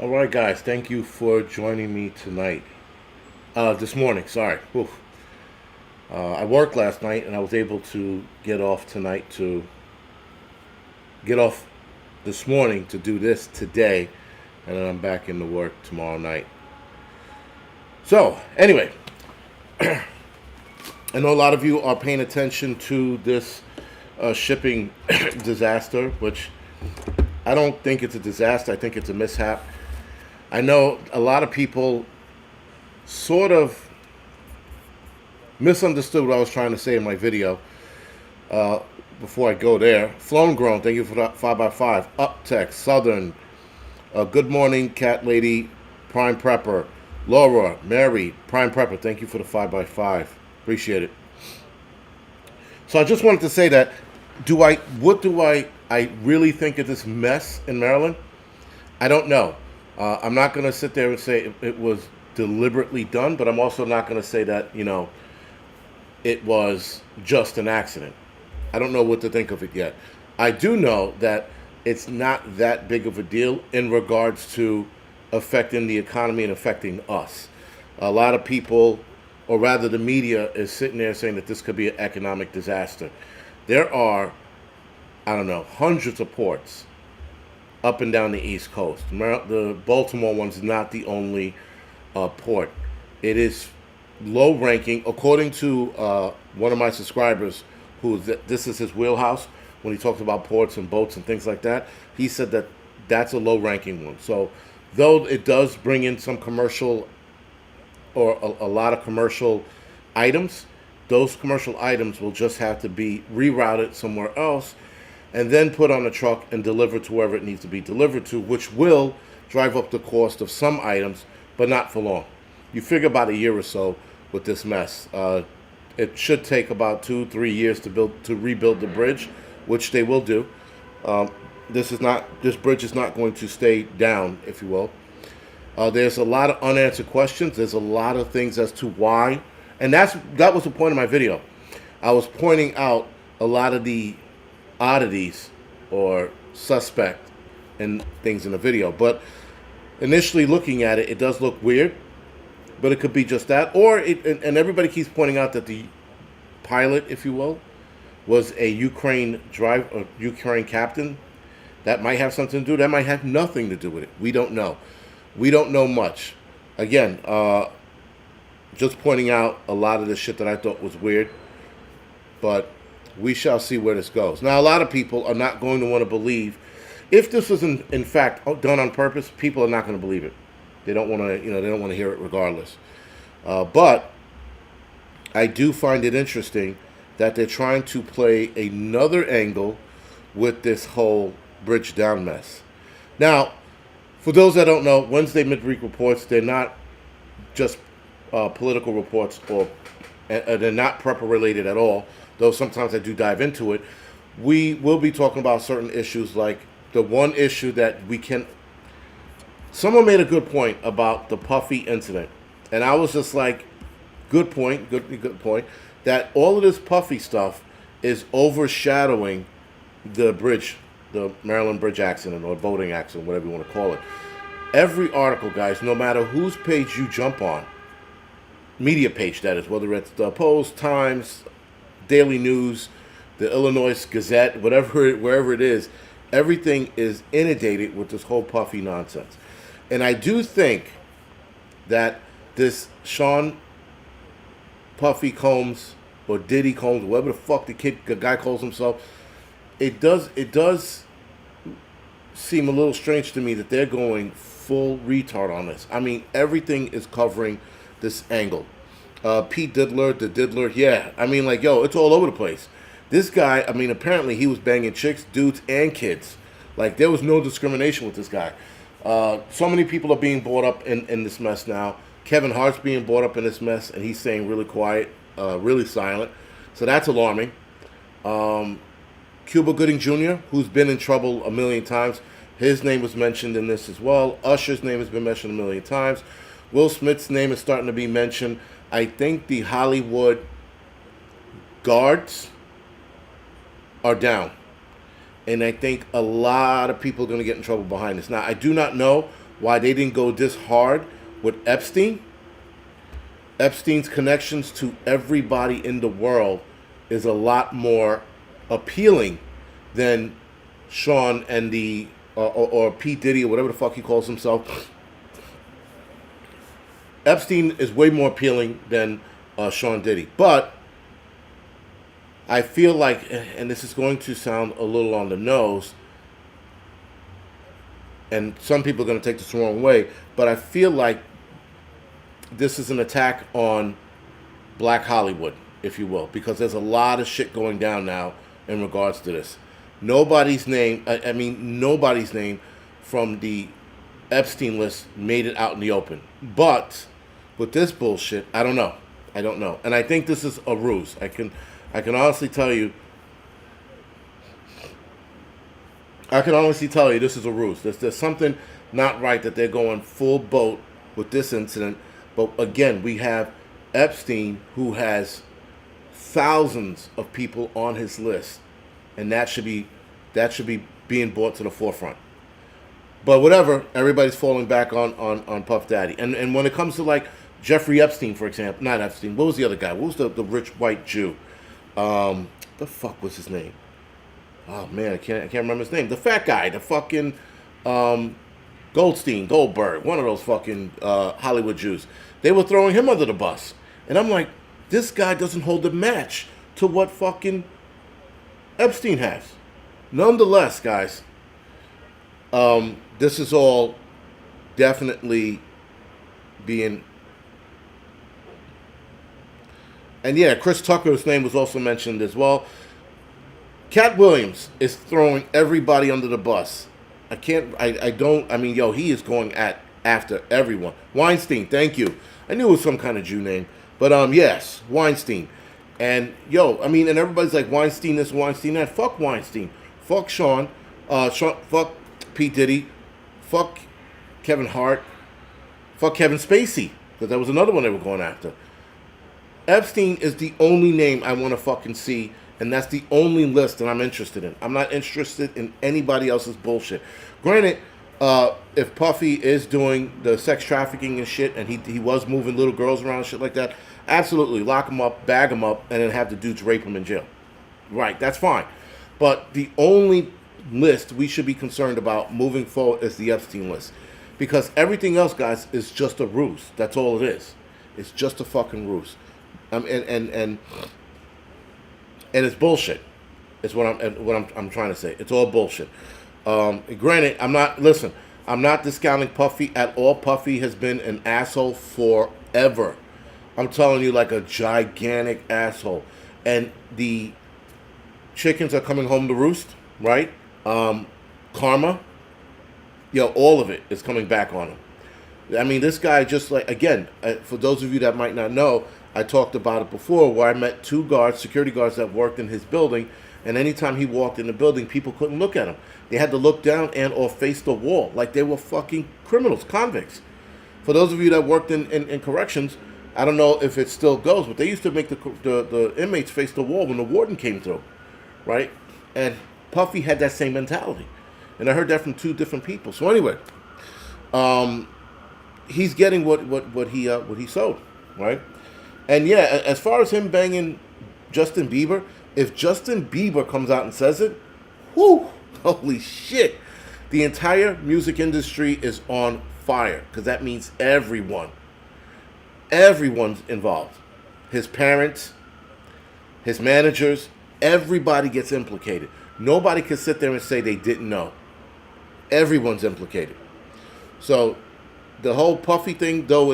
All right, guys. Thank you for joining me tonight. This morning. Sorry. Oof. I worked last night and I was able to get off tonight to get off this morning to do this today, and then I'm back into work tomorrow night. So, anyway, I know a lot of you are paying attention to this shipping disaster, which I don't think it's a disaster. I think it's a mishap. I know a lot of people sort of misunderstood what I was trying to say in my video. Uh, Before I go there, Flown Grown, thank you for that 5x5. Uptex, Southern, Good Morning, Cat Lady, Prime Prepper, Laura, Mary, Prime Prepper, thank you for the 5x5. Appreciate it. So I just wanted to say that, I really think of this mess in Maryland? I don't know. I'm not going to sit there and say it was deliberately done, but I'm also not going to say that, it was just an accident. I don't know what to think of it yet. I do know that it's not that big of a deal in regards to affecting the economy and affecting us. A lot of people, or rather the media, is sitting there saying that this could be an economic disaster. There are, I don't know, hundreds of ports up and down the East Coast. The Baltimore one's not the only port. It is low ranking, according to one of my subscribers, this is his wheelhouse. When he talks about ports and boats and things like that, he said that that's a low ranking one. So, though it does bring in some commercial or a lot of commercial items, those commercial items will just have to be rerouted somewhere else and then put on a truck and delivered to wherever it needs to be delivered to, which will drive up the cost of some items, but not for long. You figure about a year or so with this mess. It should take about 2-3 years to rebuild the bridge, which they will do. Um, this bridge is not going to stay down, if you will. There's a lot of unanswered questions. There's a lot of things as to why, and that was the point of my video. I was pointing out a lot of the oddities or suspect and things in the video. But initially looking at it, it does look weird. But it could be just that, or and everybody keeps pointing out that the pilot, if you will, was a Ukraine captain. That might have something to do. That might have nothing to do with it. We don't know. We don't know much. Again, just pointing out a lot of the shit that I thought was weird. But we shall see where this goes. Now, a lot of people are not going to want to believe. If this was in fact done on purpose, people are not going to believe it. They don't want to, they don't want to hear it regardless. But I do find it interesting that they're trying to play another angle with this whole bridge down mess. Now, for those that don't know, Wednesday Midweek reports, they're not just political reports, or they're not prepper related at all, though sometimes I do dive into it. We will be talking about certain issues, like the one issue that we can. Someone made a good point about the Puffy incident, and I was just like, good point, good point, that all of this Puffy stuff is overshadowing the Maryland bridge accident or voting accident, whatever you want to call it. Every article, guys, no matter whose page you jump on, media page that is, whether it's the Post, Times, Daily News, the Illinois Gazette, wherever it is, everything is inundated with this whole Puffy nonsense. And I do think that this Sean Puffy Combs or Diddy Combs, whatever the fuck the guy calls himself, it does seem a little strange to me that they're going full retard on this. I mean, everything is covering this angle. Pete Diddler, the Diddler, yeah. I mean, like, yo, it's all over the place. This guy, I mean, apparently he was banging chicks, dudes, and kids. Like, there was no discrimination with this guy. So many people are being brought up in this mess now. Kevin Hart's being brought up in this mess, and he's staying really quiet, really silent. So that's alarming. Cuba Gooding Jr., who's been in trouble a million times, his name was mentioned in this as well. Usher's name has been mentioned a million times. Will Smith's name is starting to be mentioned. I think the Hollywood guards are down. And I think a lot of people are going to get in trouble behind this. Now, I do not know why they didn't go this hard with Epstein. Epstein's connections to everybody in the world is a lot more appealing than Sean and the or P. Diddy or whatever the fuck he calls himself. Epstein is way more appealing than Sean Diddy. But I feel like, and this is going to sound a little on the nose, and some people are going to take this the wrong way, but I feel like this is an attack on Black Hollywood, if you will, because there's a lot of shit going down now in regards to this. Nobody's name, nobody's name from the Epstein list made it out in the open. But with this bullshit, I don't know. And I think this is a ruse. I can honestly tell you this is a ruse. There's something not right that they're going full boat with this incident. But again, we have Epstein, who has thousands of people on his list, and that should be being brought to the forefront. But whatever, everybody's falling back on Puff Daddy. And when it comes to like Jeffrey Epstein, for example, not Epstein, what was the other guy? What was the rich white Jew? The fuck was his name? Oh man, I can't remember his name. The fat guy, the fucking Goldberg, one of those fucking Hollywood Jews. They were throwing him under the bus. And I'm like, this guy doesn't hold a match to what fucking Epstein has. Nonetheless, guys, this is all definitely being... And yeah, Chris Tucker's name was also mentioned as well. Cat Williams is throwing everybody under the bus. He is going after everyone. Weinstein, thank you. I knew it was some kind of Jew name. But yes, Weinstein. And and everybody's like, Weinstein this, Weinstein that. Fuck Weinstein. Fuck Sean. Fuck P. Diddy. Fuck Kevin Hart. Fuck Kevin Spacey. Because that was another one they were going after. Epstein is the only name I want to fucking see. And that's the only list that I'm interested in. I'm not interested in anybody else's bullshit. Granted, if Puffy is doing the sex trafficking and shit, and he was moving little girls around and shit like that, absolutely, lock him up, bag him up, and then have the dudes rape him in jail. Right, that's fine. But the only list we should be concerned about moving forward is the Epstein list. Because everything else, guys, is just a ruse. That's all it is. It's just a fucking ruse. And it's bullshit. It's what I'm trying to say. It's all bullshit. Granted, I'm not discounting Puffy at all. Puffy has been an asshole forever. I'm telling you, like a gigantic asshole. And the chickens are coming home to roost, right? Karma, all of it is coming back on him. I mean, this guy just like, again, for those of you that might not know, I talked about it before where I met two security guards that worked in his building, and anytime he walked in the building, people couldn't look at him. They had to look down and or face the wall like they were fucking criminals, convicts. For those of you that worked in corrections, I don't know if it still goes, but they used to make the inmates face the wall when the warden came through, right? And Puffy had that same mentality. And I heard that from two different people. So anyway, he's getting what he sowed, right? And yeah, as far as him banging Justin Bieber, if Justin Bieber comes out and says it, whoo, holy shit. The entire music industry is on fire because that means everyone's involved. His parents, his managers, everybody gets implicated. Nobody can sit there and say they didn't know. Everyone's implicated. So the whole Puffy thing, though,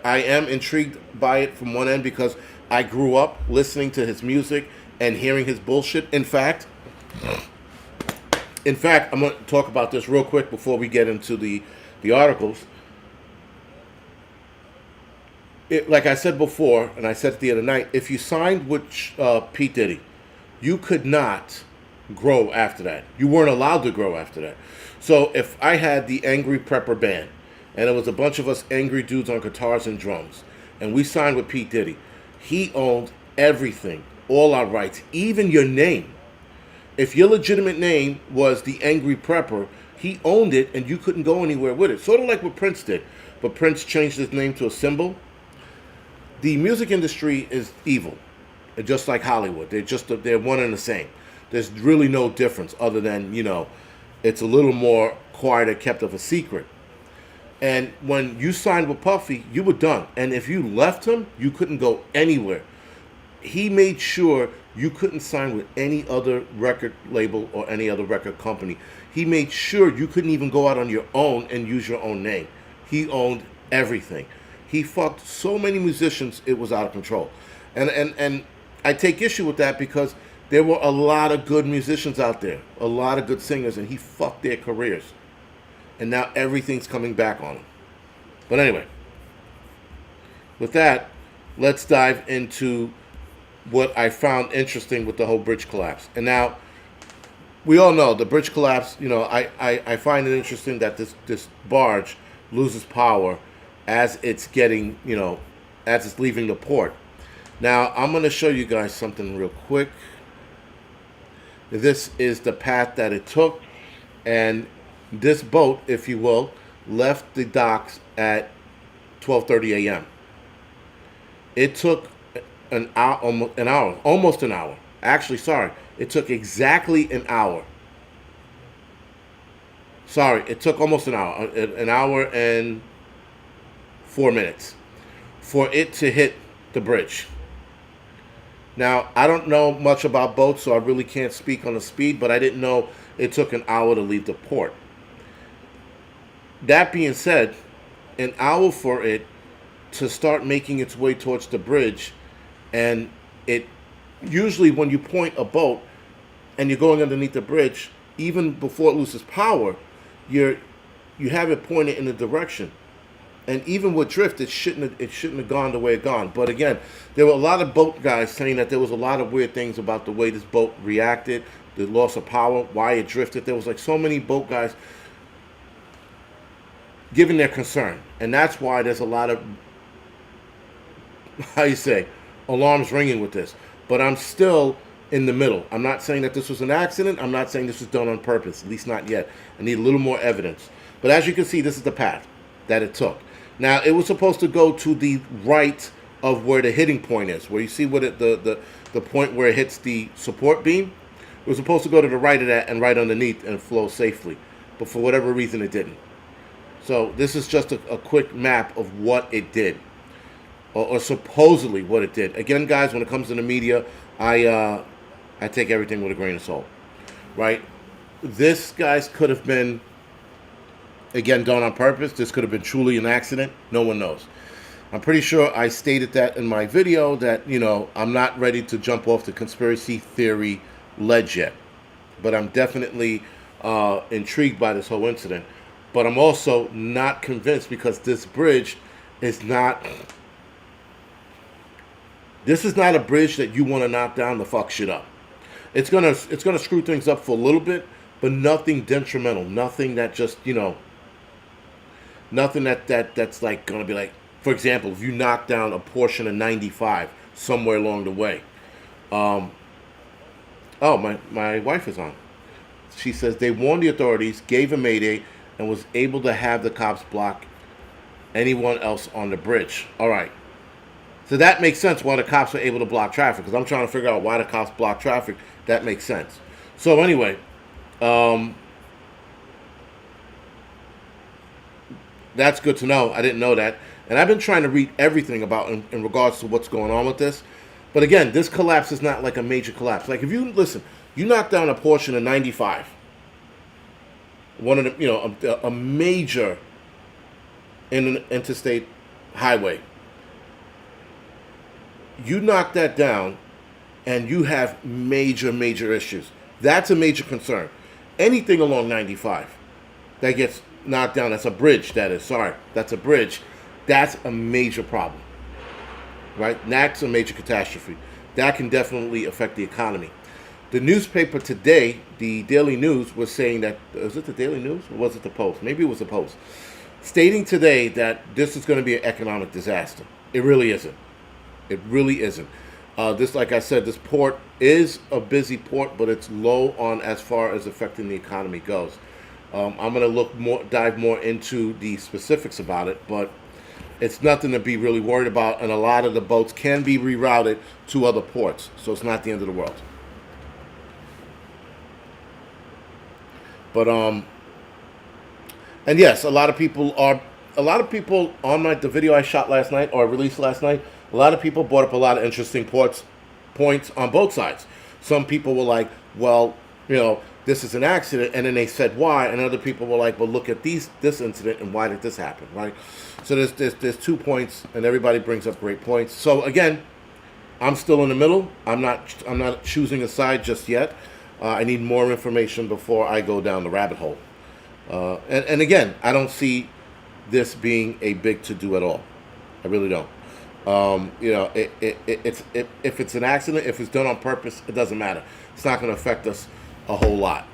I am intrigued by it from one end because I grew up listening to his music and hearing his bullshit. In fact, I'm going to talk about this real quick before we get into the articles. Like I said before, and I said it the other night, if you signed with P. Diddy, you could not grow after that. You weren't allowed to grow after that. So if I had the Angry Prepper Band, and it was a bunch of us angry dudes on guitars and drums, and we signed with P. Diddy, he owned everything, all our rights, even your name. If your legitimate name was the Angry Prepper, He owned it, and you couldn't go anywhere with it. Sort of like what Prince did. But Prince changed his name to a symbol. The music industry is evil, just like Hollywood. They're one and the same. There's really no difference other than, it's a little more quiet and kept of a secret. And when you signed with Puffy, you were done. And if you left him, you couldn't go anywhere. He made sure you couldn't sign with any other record label or any other record company. He made sure you couldn't even go out on your own and use your own name. He owned everything. He fucked so many musicians, it was out of control. And I take issue with that because there were a lot of good musicians out there, a lot of good singers, and he fucked their careers. And now everything's coming back on him. But anyway, with that, let's dive into what I found interesting with the whole bridge collapse. And now, we all know the bridge collapse, I find it interesting that this barge loses power as it's getting, as it's leaving the port. Now, I'm going to show you guys something real quick. This is the path that it took, and this boat, if you will, left the docks at 12:30 a.m. It took almost an hour. Actually, sorry, it took exactly an hour. Sorry, it took almost an hour and 4 minutes for it to hit the bridge. Now, I don't know much about boats, so I really can't speak on the speed, but I didn't know it took an hour to leave the port. That being said, an hour for it to start making its way towards the bridge, and it usually when you point a boat and you're going underneath the bridge, even before it loses power, you have it pointed in a direction. And even with drift, it shouldn't have gone the way it gone. But again, there were a lot of boat guys saying that there was a lot of weird things about the way this boat reacted, the loss of power, why it drifted. There was like so many boat guys giving their concern. And that's why there's a lot of, alarms ringing with this. But I'm still in the middle. I'm not saying that this was an accident. I'm not saying this was done on purpose, at least not yet. I need a little more evidence. But as you can see, this is the path that it took. Now, it was supposed to go to the right of where the hitting point is, where you see what the point where it hits the support beam. It was supposed to go to the right of that and right underneath and flow safely. But for whatever reason, it didn't. So this is just a quick map of what it did, or supposedly what it did. Again, guys, when it comes to the media, I take everything with a grain of salt, right? This, guys, could have been, again, done on purpose. This could have been truly an accident. No one knows. I'm pretty sure I stated that in my video that, I'm not ready to jump off the conspiracy theory ledge yet. But I'm definitely intrigued by this whole incident. But I'm also not convinced because this bridge is not... This is not a bridge that you want to knock down to fuck shit up. It's gonna screw things up for a little bit, but nothing detrimental. Nothing that just, nothing that's like gonna be like, for example, if you knock down a portion of 95 somewhere along the way. Oh, my wife is on. She says they warned the authorities, gave a mayday, and was able to have the cops block anyone else on the bridge. All right. So that makes sense why the cops were able to block traffic, because I'm trying to figure out why the cops block traffic. That makes sense. So anyway, that's good to know. I didn't know that. And I've been trying to read everything about in regards to what's going on with this. But again, this collapse is not like a major collapse. Like if you listen, you knock down a portion of 95, one of the, a major interstate highway. You knock that down, and you have major issues. That's a major concern. Anything along 95 that gets knocked down, that's a bridge, that's a bridge. That's a major problem, right? That's a major catastrophe. That can definitely affect the economy. The newspaper today, the Daily News, was saying that, was it the Daily News or was it the Post? Maybe it was the Post. Stating today that this is going to be an economic disaster. It really isn't. It really isn't. This, like I said, this port is a busy port, but it's low on as far as affecting the economy goes. I'm gonna dive more into the specifics about it, but it's nothing to be really worried about. And a lot of the boats can be rerouted to other ports, so it's not the end of the world. But and yes, a lot of people on the video I shot last night or released last night. A lot of people brought up a lot of interesting points on both sides. Some people were like, well, this is an accident, and then they said why, and other people were like, well, look at this incident and why did this happen, right? So there's 2 points, and everybody brings up great points. So again, I'm still in the middle. I'm not choosing a side just yet. I need more information before I go down the rabbit hole. And again, I don't see this being a big to do at all. I really don't. If it's an accident, if it's done on purpose, it doesn't matter. It's not going to affect us a whole lot.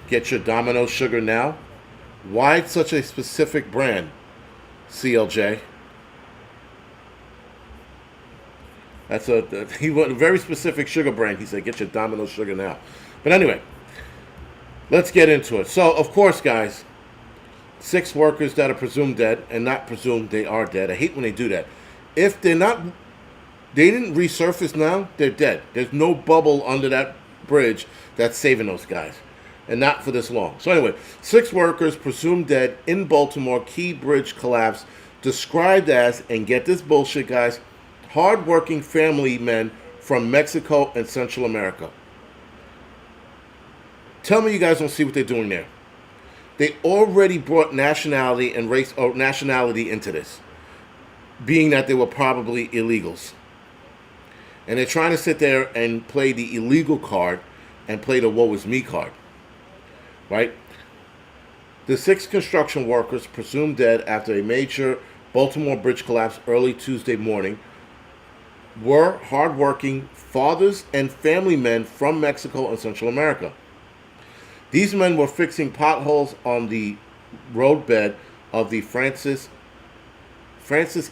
Get your Domino sugar now. Why such a specific brand, CLJ? He went a very specific sugar brand. He said, get your Domino sugar now. But anyway, let's get into it. So, of course, guys, 6 workers that are presumed dead, and not presumed, they are dead. I hate when they do that. If they didn't resurface now, they're dead. There's no bubble under that bridge that's saving those guys. And not for this long. So anyway, 6 workers presumed dead in Baltimore Key Bridge collapse, described as, and get this bullshit, guys, hard-working family men from Mexico and Central America. Tell me you guys don't see what they're doing there. They already brought nationality and race or nationality into this, being that they were probably illegals. And they're trying to sit there and play the illegal card and play the woe is me card. Right? The 6 construction workers presumed dead after a major Baltimore bridge collapse early Tuesday morning were hardworking fathers and family men from Mexico and Central America. These men were fixing potholes on the roadbed of the Francis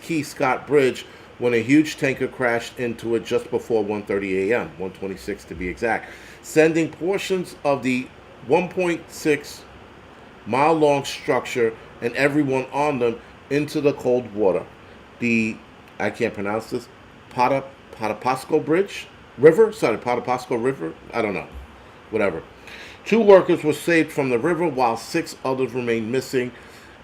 Key Scott Bridge when a huge tanker crashed into it just before 1:30 a.m., 1:26 to be exact, sending portions of the 1.6 mile long structure and everyone on them into the cold water. I can't pronounce this, Potapasco River? I don't know. Whatever. 2 workers were saved from the river while 6 others remained missing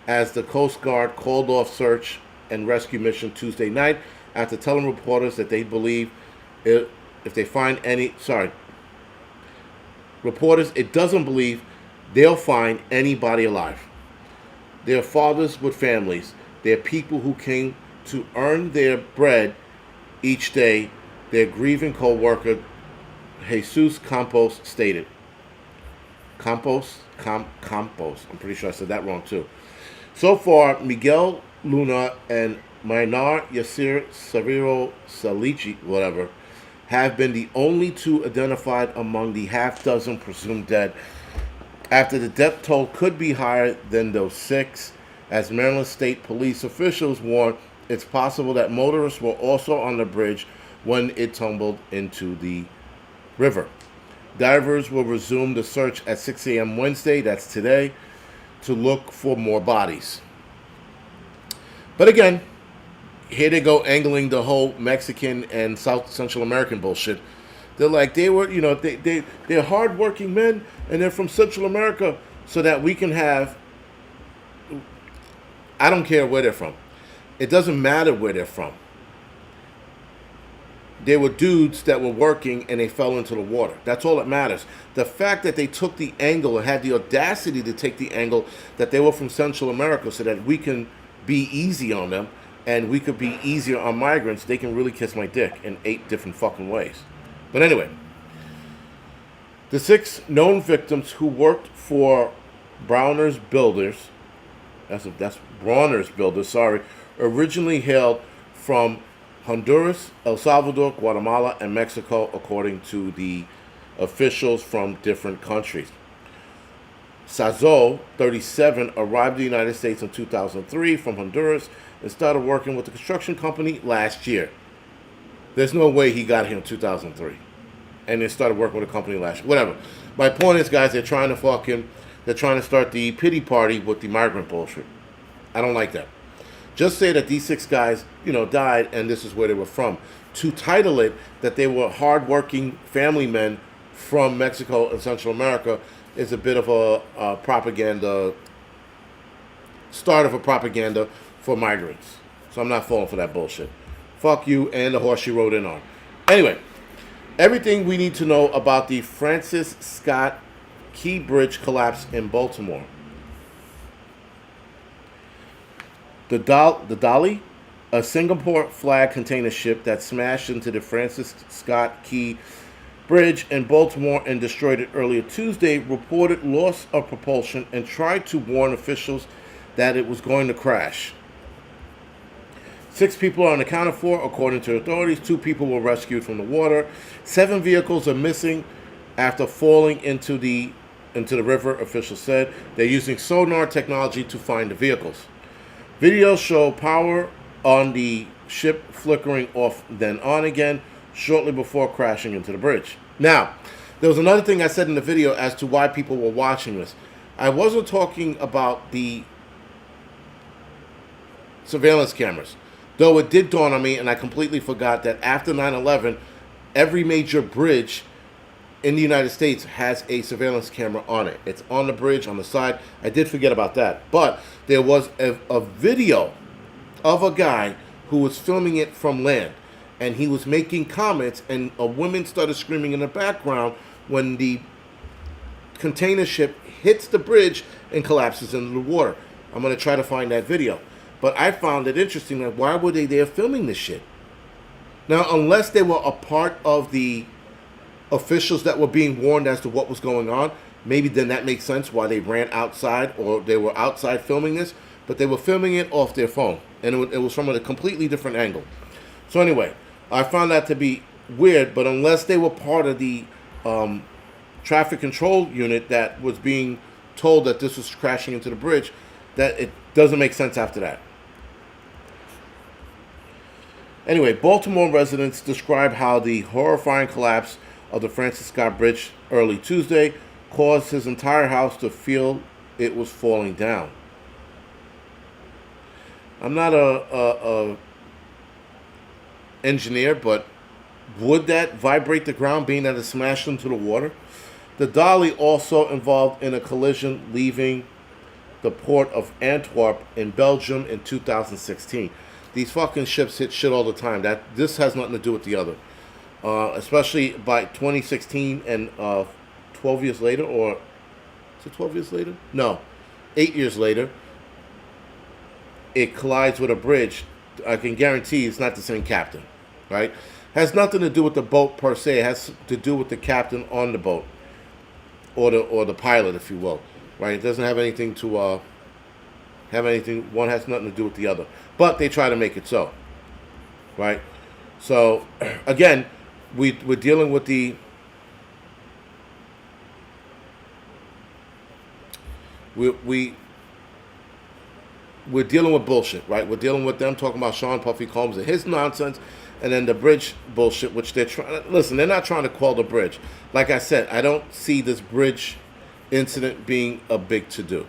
as the Coast Guard called off search and rescue mission Tuesday night after telling reporters that they believe it doesn't believe they'll find anybody alive. They're fathers with families. They're people who came to earn their bread each day, their grieving co-worker Jesus Campos stated. Campos. I'm pretty sure I said that wrong too. So far, Miguel Luna and Maynard Yasir Saviro Salici, whatever, have been the only 2 identified among the half-dozen presumed dead, after the death toll could be higher than those 6, as Maryland State Police officials warned it's possible that motorists were also on the bridge when it tumbled into the river. Divers will resume the search at 6 a.m. Wednesday, that's today, to look for more bodies. But again, here they go angling the whole Mexican and South Central American bullshit. They're like, they're hardworking men and they're from Central America so that we can have, I don't care where they're from. It doesn't matter where they're from. They were dudes that were working and they fell into the water. That's all that matters. The fact that they took the angle and had the audacity to take the angle that they were from Central America so that we can be easy on them and we could be easier on migrants, they can really kiss my dick in 8 different fucking ways. But anyway, the 6 known victims who worked for Bronner's Builders, originally hailed from Honduras, El Salvador, Guatemala, and Mexico, according to the officials from different countries. Sazo, 37, arrived in the United States in 2003 from Honduras and started working with the construction company last year. There's no way he got here in 2003 and then started working with a company last year. Whatever. My point is, guys, they're trying to fucking they're trying to start the pity party with the migrant bullshit. I don't like that. Just say that these 6 guys, died and this is where they were from. To title it that they were hardworking family men from Mexico and Central America is a bit of a propaganda, start of a propaganda for migrants. So I'm not falling for that bullshit. Fuck you and the horse you rode in on. Anyway, everything we need to know about the Francis Scott Key Bridge collapse in Baltimore. The Dolly, a Singapore flag container ship that smashed into the Francis Scott Key Bridge in Baltimore and destroyed it earlier Tuesday, reported loss of propulsion and tried to warn officials that it was going to crash. 6 people are unaccounted for, according to authorities. 2 people were rescued from the water. 7 vehicles are missing after falling into the river, officials said. They're using sonar technology to find the vehicles. Videos show power on the ship flickering off then on again shortly before crashing into the bridge. Now, there was another thing I said in the video as to why people were watching this. I wasn't talking about the surveillance cameras, though it did dawn on me, and I completely forgot that after 9/11, every major bridge in the United States has a surveillance camera on it. It's on the bridge, on the side. I did forget about that. But there was a video of a guy who was filming it from land. And he was making comments, and a woman started screaming in the background when the container ship hits the bridge and collapses into the water. I'm going to try to find that video. But I found it interesting that why were they there filming this shit? Now, unless they were a part of the officials that were being warned as to what was going on, maybe then that makes sense why they ran outside or they were outside filming this, but they were filming it off their phone, and it was from a completely different angle. So anyway, I found that to be weird, but unless they were part of the traffic control unit that was being told that this was crashing into the bridge, that it doesn't make sense after that. Anyway, Baltimore residents describe how the horrifying collapse of the Francis Scott Bridge early Tuesday caused his entire house to feel it was falling down. I'm not a engineer, but would that vibrate the ground being that it smashed into the water? The Dolly also involved in a collision leaving the port of Antwerp in Belgium in 2016. These fucking ships hit shit all the time. This has nothing to do with the other. Especially by 2016 and 12 years later, or is it 12 years later? No, 8 years later, it collides with a bridge. I can guarantee it's not the same captain, right? Has nothing to do with the boat per se. It has to do with the captain on the boat, or the pilot, if you will, right? It doesn't have anything to one has nothing to do with the other, but they try to make it so, right? So again, we're dealing with we're dealing with bullshit, right? We're dealing with them talking about Sean Puffy Combs and his nonsense, and then the bridge bullshit, which they're trying. Listen, they're not trying to quell the bridge. Like I said, I don't see this bridge incident being a big to-do.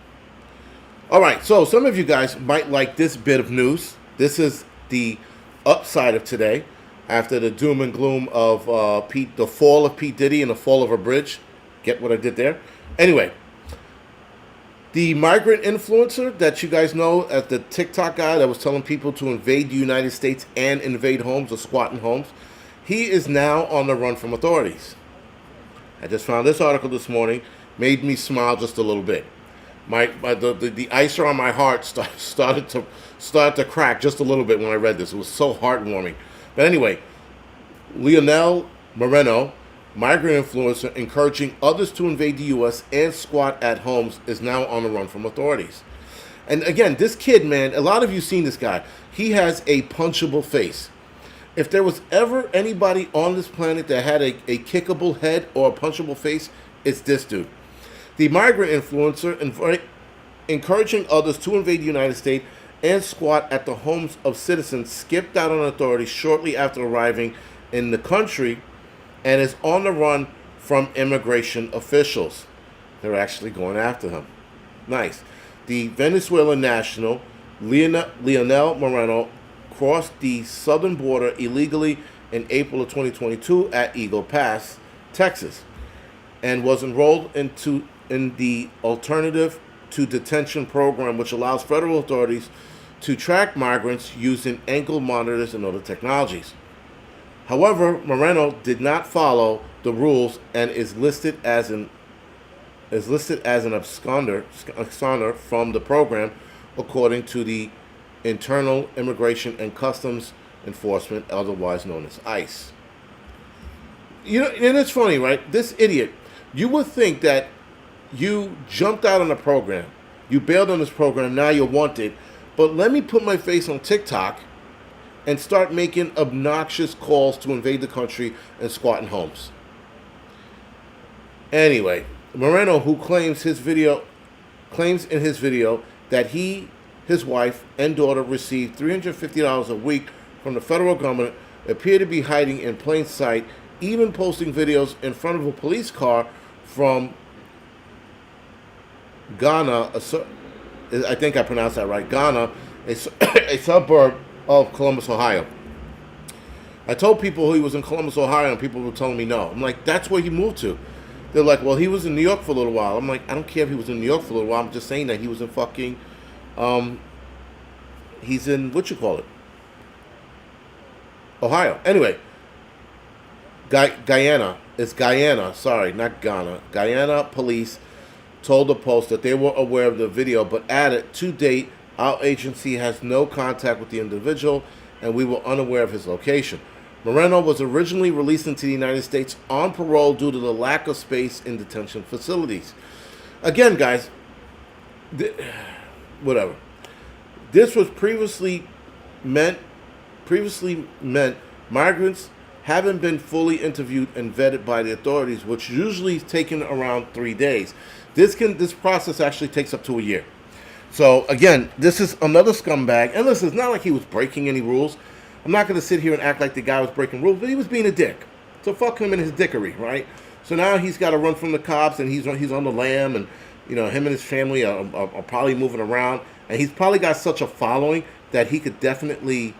All right, so some of you guys might like this bit of news. This is the upside of today, after the doom and gloom of the fall of P. Diddy and the fall of a bridge. Get what I did there? Anyway. The migrant influencer that you guys know as the TikTok guy that was telling people to invade the United States and invade homes or squat in homes, he is now on the run from authorities. I just found this article this morning, made me smile just a little bit. The icer on my heart started to crack just a little bit when I read this. It was so heartwarming. But anyway, Lionel Moreno, migrant influencer encouraging others to invade the U.S. and squat at homes, is now on the run from authorities. And again, this kid, man, a lot of you seen this guy. He has a punchable face. If there was ever anybody on this planet that had a kickable head or a punchable face, it's this dude. The migrant influencer encouraging others to invade the United States and squat at the homes of citizens skipped out on authorities shortly after arriving in the country and is on the run from immigration officials. They're actually going after him. Nice. The Venezuelan national, Leonel Moreno, crossed the southern border illegally in April of 2022 at Eagle Pass, Texas, and was enrolled in the Alternative to Detention program, which allows federal authorities to track migrants using ankle monitors and other technologies. However, Moreno did not follow the rules and is listed as an absconder from the program, according to the Internal Immigration and Customs Enforcement, otherwise known as ICE. You know, and it's funny, right? This idiot, you would think that you jumped out on a program, you bailed on this program, now you're wanted, but let me put my face on TikTok and start making obnoxious calls to invade the country and squat in homes. Anyway, Moreno, who claims in his video that he, his wife, and daughter received $350 a week from the federal government, appear to be hiding in plain sight, even posting videos in front of a police car from Ghana, I think I pronounced that right, Ghana, a suburb of Columbus, Ohio. I told people he was in Columbus, Ohio, and people were telling me no. I'm like, that's where he moved to. They're like, well, he was in New York for a little while. I'm like, I don't care if he was in New York for a little while. I'm just saying that he was in fucking, he's in, Ohio. Anyway, Guyana, sorry, not Ghana. Guyana police told the Post that they were aware of the video, but added, to date, our agency has no contact with the individual, and we were unaware of his location. Moreno was originally released into the United States on parole due to the lack of space in detention facilities. Again, guys, whatever. This was previously meant migrants haven't been fully interviewed and vetted by the authorities, which usually is taken around 3 days. This process actually takes up to a year. So again, this is another scumbag. And listen, it's not like he was breaking any rules. I'm not going to sit here and act like the guy was breaking rules, but he was being a dick. So fuck him and his dickery, right? So now he's got to run from the cops, and he's on the lam, and you know him and his family are probably moving around, and he's probably got such a following that he could definitely,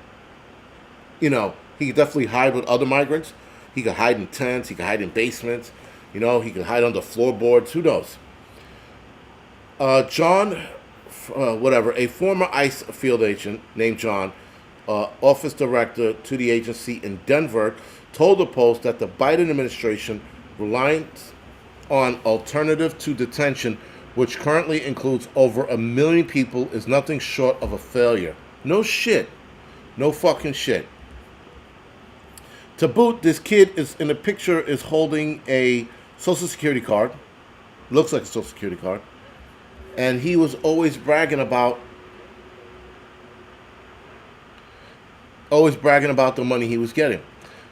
hide with other migrants. He could hide in tents. He could hide in basements. He could hide under floorboards. Who knows? John, a former ICE field agent named John, office director to the agency in Denver, told the Post that the Biden administration reliance on alternative to detention, which currently includes over 1 million people, is nothing short of a failure. No shit. No fucking shit. To boot, this kid is in the picture is holding a Social Security card. Looks like a Social Security card. And he was always bragging about the money he was getting.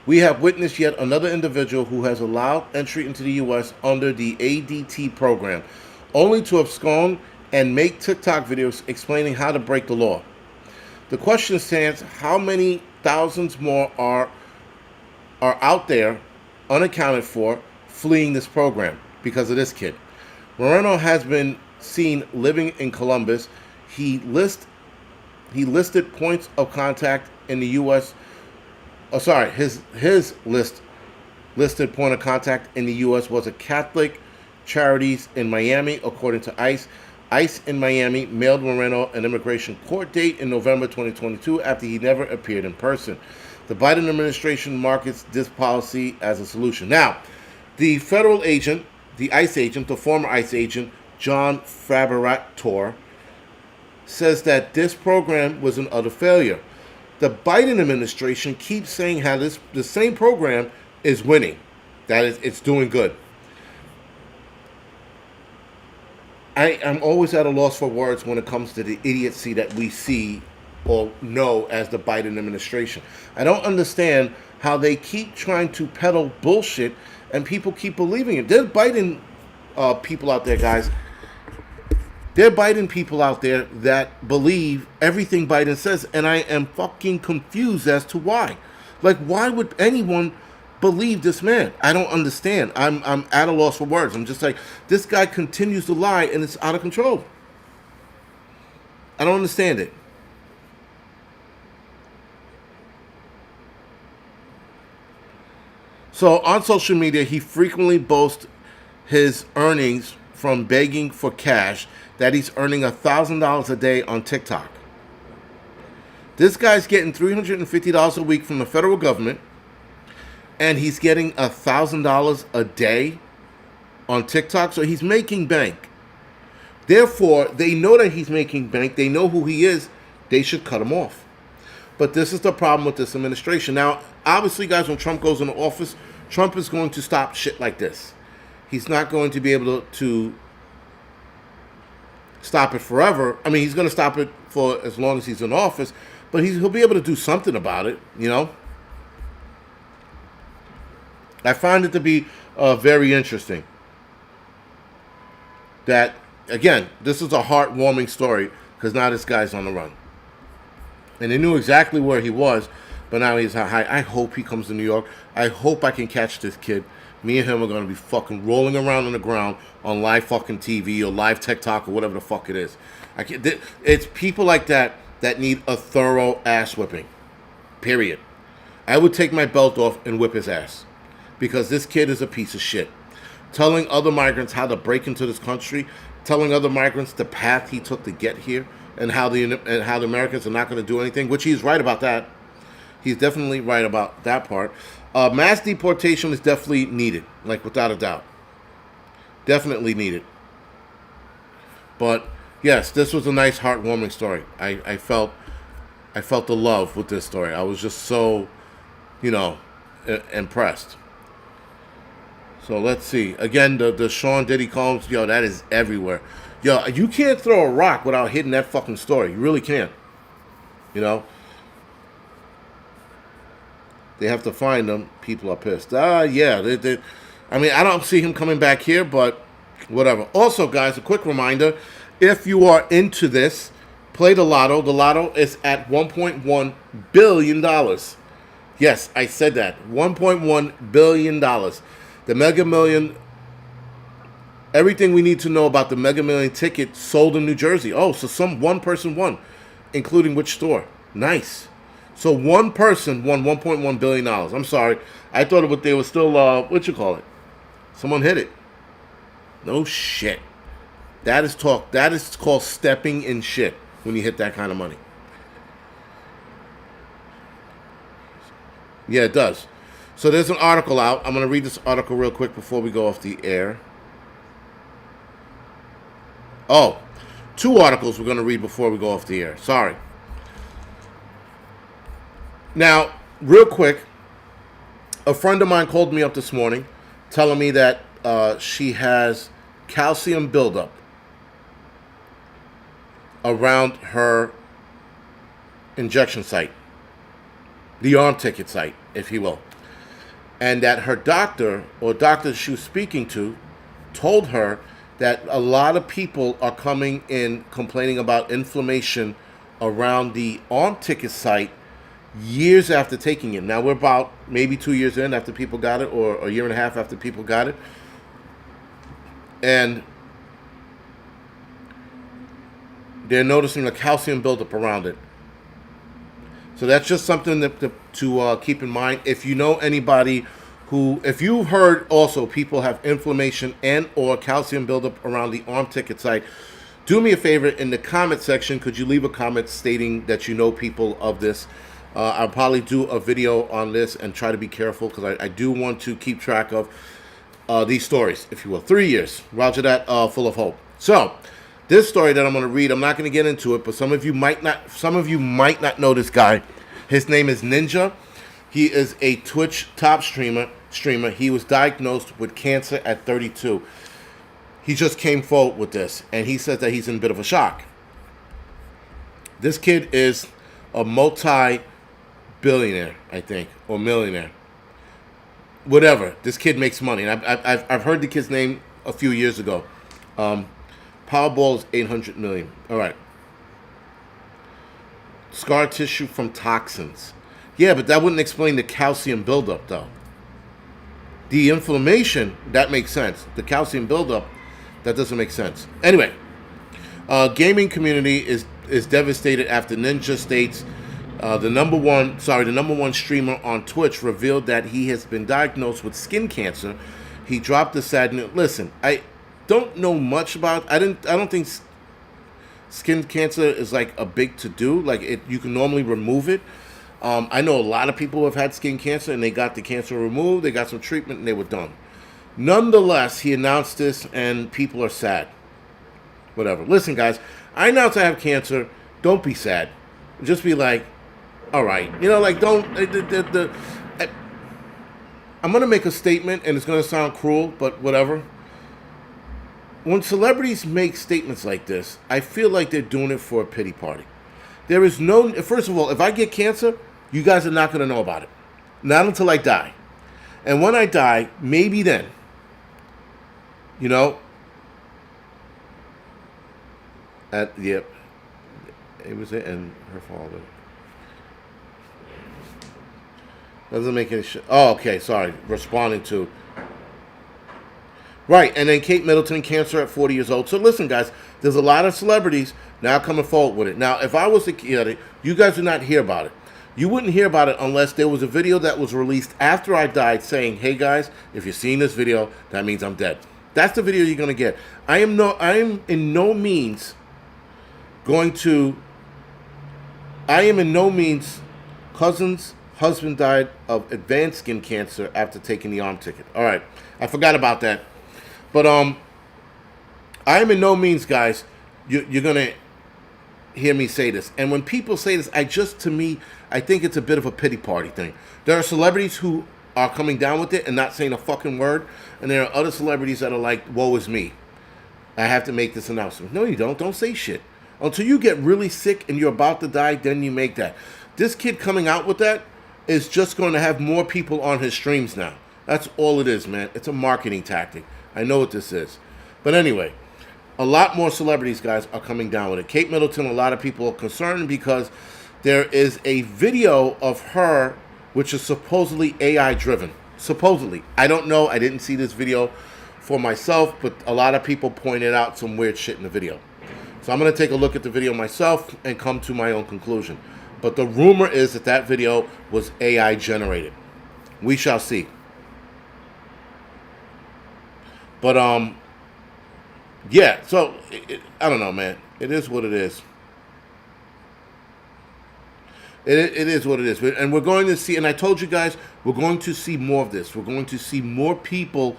We have witnessed yet another individual who has allowed entry into the U.S. under the ADT program, only to abscond and make TikTok videos explaining how to break the law. The question stands, how many thousands more are out there unaccounted for fleeing this program because of this kid? Moreno has been seen living in Columbus. He listed points of contact in the U.S. His listed point of contact in the U.S. was a Catholic Charities in Miami, according to ICE. ICE in Miami mailed Moreno an immigration court date in November 2022 after he never appeared in person. The Biden administration markets this policy as a solution. Now, the federal agent, the ICE agent, the former ICE agent, John Fabricator, says that this program was an utter failure. The Biden administration keeps saying how the same program is winning, that it's doing good. I'm always at a loss for words when it comes to the idiocy that we see or know as the Biden administration. I don't understand how they keep trying to peddle bullshit and people keep believing it. There's Biden people out there, guys. There are Biden people out there that believe everything Biden says, and I am fucking confused as to why. Like, why would anyone believe this man. I don't understand. I'm at a loss for words. I'm just like, this guy continues to lie and it's out of control. I don't understand it. So on social media, he frequently boasts his earnings from begging for cash, that he's earning $1,000 a day on TikTok. This guy's getting $350 a week from the federal government, and he's getting $1,000 a day on TikTok. So he's making bank. Therefore, they know that he's making bank. They know who he is. They should cut him off. But this is the problem with this administration. Now, obviously, guys, when Trump goes into office, Trump is going to stop shit like this. He's not going to be able to stop it forever. I mean, he's going to stop it for as long as he's in office, but he'll be able to do something about it, you know? I find it to be very interesting that, again, this is a heartwarming story because now this guy's on the run. And they knew exactly where he was, but now he's high. I hope he comes to New York. I hope I can catch this kid. Me and him are going to be fucking rolling around on the ground on live fucking TV or live TikTok or whatever the fuck it is. It's people like that that need a thorough ass whipping. Period. I would take my belt off and whip his ass. Because this kid is a piece of shit. Telling other migrants how to break into this country. Telling other migrants the path he took to get here. And how the Americans are not going to do anything, which he's right about that. He's definitely right about that part. Mass deportation is definitely needed, like without a doubt. Definitely needed. But yes, this was a nice, heartwarming story. I felt the love with this story. I was just so, impressed. So let's see. Again, the Sean Diddy Combs, yo, that is everywhere. Yo, you can't throw a rock without hitting that fucking story. You really can't. You know? They have to find them. People are pissed. Yeah. I mean, I don't see him coming back here, but whatever. Also, guys, a quick reminder. If you are into this, play the lotto. The lotto is at $1.1 billion. Yes, I said that. $1.1 billion. The Mega Million... Everything we need to know about the Mega Million ticket sold in New Jersey. Oh, so one person won, including which store? Nice. So one person won $1.1 billion. I'm sorry. I thought they were still, someone hit it. No shit. That is talk. That is called stepping in shit when you hit that kind of money. Yeah, it does. So there's an article out. I'm going to read this article real quick before we go off the air. Oh, 2 articles we're going to read before we go off the air. Sorry. Now, real quick, a friend of mine called me up this morning telling me that she has calcium buildup around her injection site, the arm ticket site, if you will. And that her doctor, or doctor she was speaking to, told her that a lot of people are coming in complaining about inflammation around the arm ticket site years after taking it. Now, we're about maybe 2 years in after people got it, or a year and a half after people got it. And they're noticing a calcium buildup around it. So that's just something to keep in mind. If you know anybody if you've heard also people have inflammation and or calcium buildup around the arm ticket site, do me a favor, in the comment section, could you leave a comment stating that you know people of this? I'll probably do a video on this and try to be careful because I do want to keep track of these stories, if you will. 3 years. Roger that, full of hope. So, this story that I'm going to read, I'm not going to get into it, but some of you might not know this guy. His name is Ninja. He is a Twitch top streamer. He was diagnosed with cancer at 32. He just came forward with this, and he says that he's in a bit of a shock. This kid is a multi-billionaire, I think, or millionaire. Whatever. This kid makes money. And I've heard the kid's name a few years ago. Powerball is $800 million. All right. Scar tissue from toxins. Yeah, but that wouldn't explain the calcium buildup, though. The inflammation, that makes sense. The calcium buildup, that doesn't make sense. Anyway, gaming community is devastated after Ninja states the number one streamer on Twitch revealed that he has been diagnosed with skin cancer. He dropped the sad news. Listen, I don't know much about. I don't think skin cancer is like a big to do. Like you can normally remove it. I know a lot of people who have had skin cancer and they got the cancer removed. They got some treatment and they were done. Nonetheless, he announced this and people are sad. Whatever. Listen, guys, I announce I have cancer. Don't be sad. Just be like, all right. You know, like don't. I'm going to make a statement and it's going to sound cruel, but whatever. When celebrities make statements like this, I feel like they're doing it for a pity party. There is no, first of all, if I get cancer, you guys are not going to know about it. Not until I die. And when I die, maybe then. You know? Yep. It was it and her father. Doesn't make any shit. Oh, okay, sorry. Responding to. Right, and then Kate Middleton, cancer at 40 years old. So listen, guys, there's a lot of celebrities now coming forward with it. Now, if I was a kid, you guys would not hear about it. You wouldn't hear about it unless there was a video that was released after I died saying, hey, guys, if you're seeing this video, that means I'm dead. That's the video you're going to get. I am in no means cousin's husband died of advanced skin cancer after taking the arm ticket. All right, I forgot about that. But I am in no means, guys, you're going to hear me say this. And when people say this, I think it's a bit of a pity party thing. There are celebrities who are coming down with it and not saying a fucking word. And there are other celebrities that are like, woe is me. I have to make this announcement. No, you don't. Don't say shit. Until you get really sick and you're about to die, then you make that. This kid coming out with that is just going to have more people on his streams now. That's all it is, man. It's a marketing tactic. I know what this is. But anyway, a lot more celebrities, guys, are coming down with it. Kate Middleton, a lot of people are concerned because there is a video of her which is supposedly AI driven. Supposedly. I don't know. I didn't see this video for myself, but a lot of people pointed out some weird shit in the video. So I'm going to take a look at the video myself and come to my own conclusion. But the rumor is that that video was AI generated. We shall see. But, yeah, so, I don't know, man. It is what it is. It is what it is. And we're going to see, and I told you guys, we're going to see more of this. We're going to see more people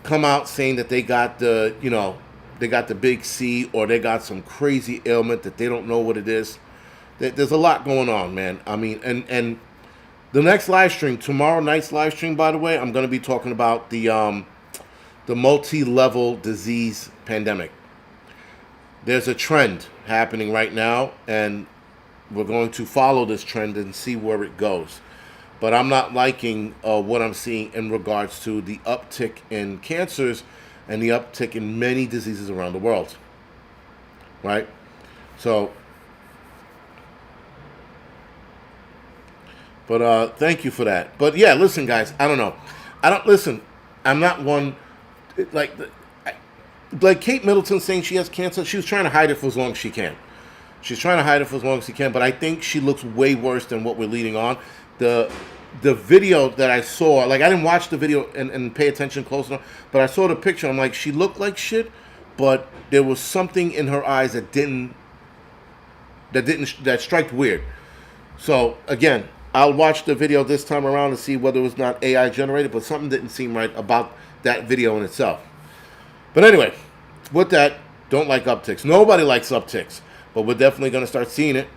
come out saying that they got the, they got the big C or they got some crazy ailment that they don't know what it is. There's a lot going on, man. I mean, and the next live stream, tomorrow night's live stream, by the way, I'm going to be talking about the multi-level disease pandemic. There's a trend happening right now, and we're going to follow this trend and see where it goes. But I'm not liking what I'm seeing in regards to the uptick in cancers and the uptick in many diseases around the world. Right? So, but thank you for that. But yeah, listen, guys, I don't know. I'm not one, like Kate Middleton saying she has cancer. She was trying to hide it for as long as she can. She's trying to hide it for as long as she can, but I think she looks way worse than what we're leading on. The video that I saw, like I didn't watch the video and pay attention close enough, but I saw the picture. I'm like, she looked like shit, but there was something in her eyes that struck weird. So again, I'll watch the video this time around to see whether it was not AI generated, but something didn't seem right about that video in itself. But anyway, with that, don't like upticks. Nobody likes upticks. But we're definitely going to start seeing it.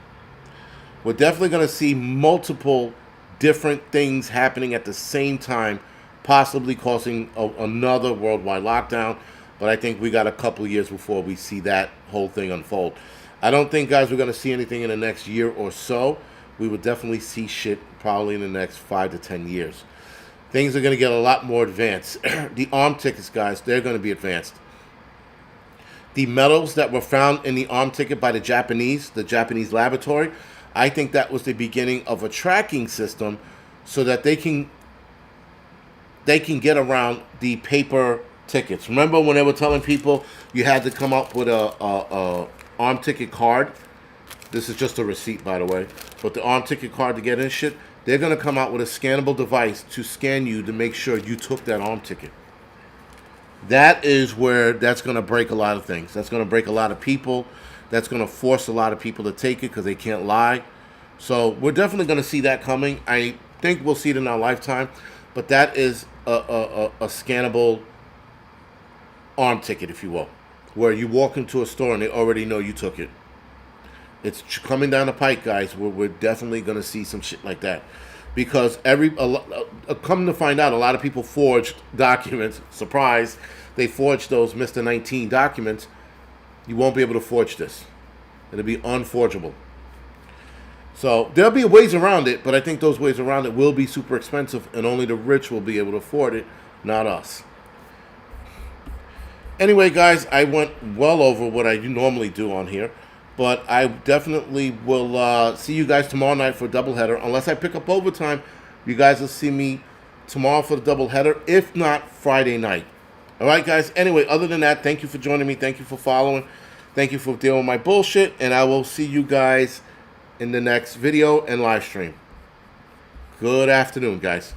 We're definitely going to see multiple different things happening at the same time, possibly causing another worldwide lockdown. But I think we got a couple of years before we see that whole thing unfold. I don't think, guys, we're going to see anything in the next year or so. We would definitely see shit probably in the next 5 to 10 years. Things are going to get a lot more advanced. The arm tickets, guys, they're going to be advanced. The metals that were found in the arm ticket by the Japanese laboratory, I think that was the beginning of a tracking system so that they can they can get around the paper tickets. Remember when they were telling people you had to come up with a arm ticket card? This is just a receipt, by the way. But the arm ticket card to get in shit, they're going to come out with a scannable device to scan you to make sure you took that arm ticket. That is where that's going to break a lot of things. That's going to break a lot of people. That's going to force a lot of people to take it because they can't lie. So we're definitely going to see that coming. I think we'll see it in our lifetime. But that is a scannable arm ticket, if you will, where you walk into a store and they already know you took it. It's coming down the pike, guys. We're definitely going to see some shit like that. Because come to find out, a lot of people forged documents. Surprise, they forged those Mr. 19 documents. You won't be able to forge this. It'll be unforgeable. So there'll be ways around it, but I think those ways around it will be super expensive, and only the rich will be able to afford it, not us. Anyway, guys, I went well over what I normally do on here. But I definitely will see you guys tomorrow night for a doubleheader. Unless I pick up overtime, you guys will see me tomorrow for the doubleheader. If not, Friday night. All right, guys. Anyway, other than that, thank you for joining me. Thank you for following. Thank you for dealing with my bullshit. And I will see you guys in the next video and live stream. Good afternoon, guys.